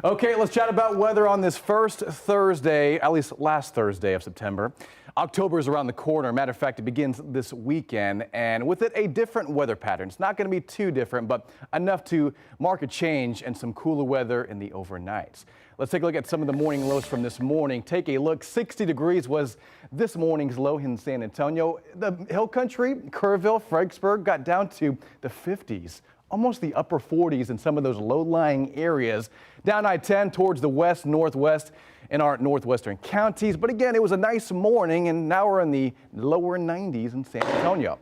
Okay, let's chat about weather on this first Thursday, at least last Thursday of September. October is around the corner. Matter of fact, it begins this weekend, and with it, a different weather pattern. It's not going to be too different, but enough to mark a change and some cooler weather in the overnights. Let's take a look at some of the morning lows from this morning. Take a look. 60 degrees was this morning's low in San Antonio. The hill country, Kerrville, Fredericksburg got down to the 50s. Almost the upper 40s in some of those low-lying areas. Down I-10 towards the west, northwest in our northwestern counties. But again, it was a nice morning, and now we're in the lower 90s in San Antonio.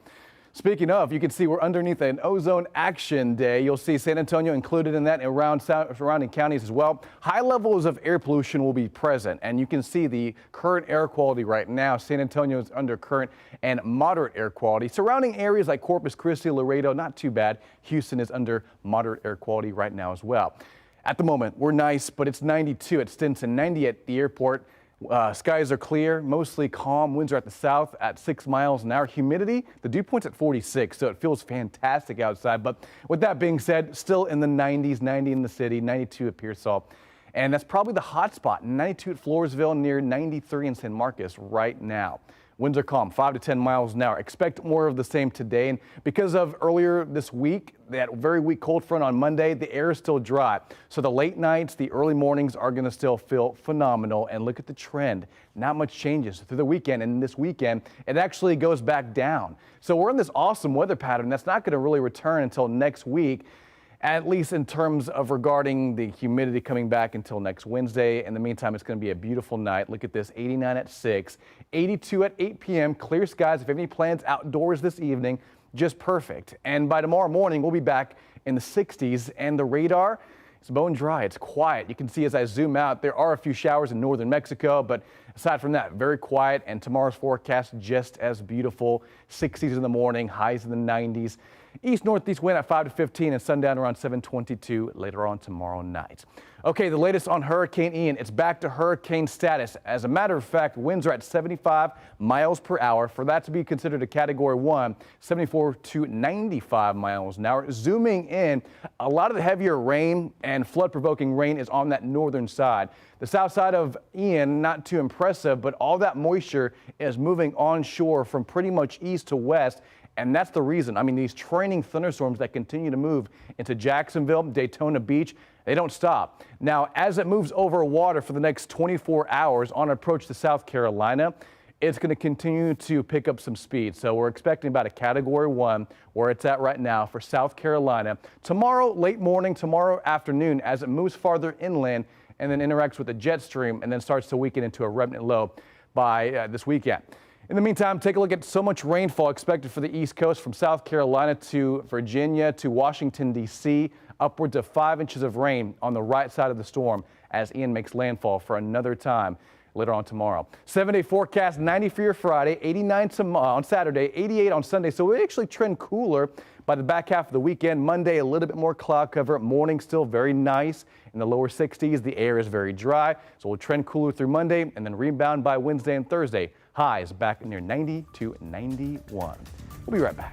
Speaking of, you can see we're underneath an Ozone Action Day. You'll see San Antonio included in that and around surrounding counties as well. High levels of air pollution will be present, and you can see the current air quality right now. San Antonio is under current and moderate air quality. Surrounding areas like Corpus Christi, Laredo, not too bad. Houston is under moderate air quality right now as well. At the moment, we're nice, but it's 92 at Stinson, 90 at the airport. Skies are clear, mostly calm. Winds are at the south at 6 miles an hour. Humidity, the dew point's at 46, so it feels fantastic outside. But with that being said, still in the 90s, 90 in the city, 92 at Pearsall. And that's probably the hot spot, 92 at Floresville, near 93 in San Marcos right now. Winds are calm, 5 to 10 miles an hour. Expect more of the same today. And because of earlier this week, that very weak cold front on Monday, the air is still dry. So the late nights, the early mornings are going to still feel phenomenal. And look at the trend. Not much changes through the weekend. And this weekend, it actually goes back down. So we're in this awesome weather pattern that's not going to really return until next week, at least in terms of regarding the humidity coming back until next Wednesday. In the meantime, it's going to be a beautiful night. Look at this, 89 at 6, 82 at 8 p.m. Clear skies. If you have any plans outdoors this evening, just perfect. And by tomorrow morning, we'll be back in the 60s, and the radar is bone dry. It's quiet. You can see as I zoom out, there are a few showers in northern Mexico, but aside from that, very quiet. And tomorrow's forecast just as beautiful. 60s in the morning, highs in the 90s. East-northeast wind at 5 to 15 and sundown around 7:22 later on tomorrow night. Okay, the latest on Hurricane Ian. It's back to hurricane status. As a matter of fact, winds are at 75 miles per hour. For that to be considered a Category 1, 74 to 95 miles an hour. Zooming in, a lot of the heavier rain and flood-provoking rain is on that northern side. The south side of Ian, not too impressive, but all that moisture is moving onshore from pretty much east to west. And that's the reason. I mean, these training thunderstorms that continue to move into Jacksonville, Daytona Beach, they don't stop. Now, as it moves over water for the next 24 hours on approach to South Carolina, it's going to continue to pick up some speed. So we're expecting about a Category 1 where it's at right now for South Carolina. Tomorrow, late morning, tomorrow afternoon, as it moves farther inland and then interacts with the jet stream and then starts to weaken into a remnant low by this weekend. In the meantime, take a look at so much rainfall expected for the East Coast from South Carolina to Virginia to Washington, D.C. Upwards of 5 inches of rain on the right side of the storm as Ian makes landfall for another time later on tomorrow. 7-day forecast, 90 for your Friday, 89 on Saturday, 88 on Sunday. So we actually trend cooler by the back half of the weekend. Monday, a little bit more cloud cover. Morning still very nice in the lower 60s. The air is very dry. So we'll trend cooler through Monday and then rebound by Wednesday and Thursday. Highs back near 90 to 91. We'll be right back.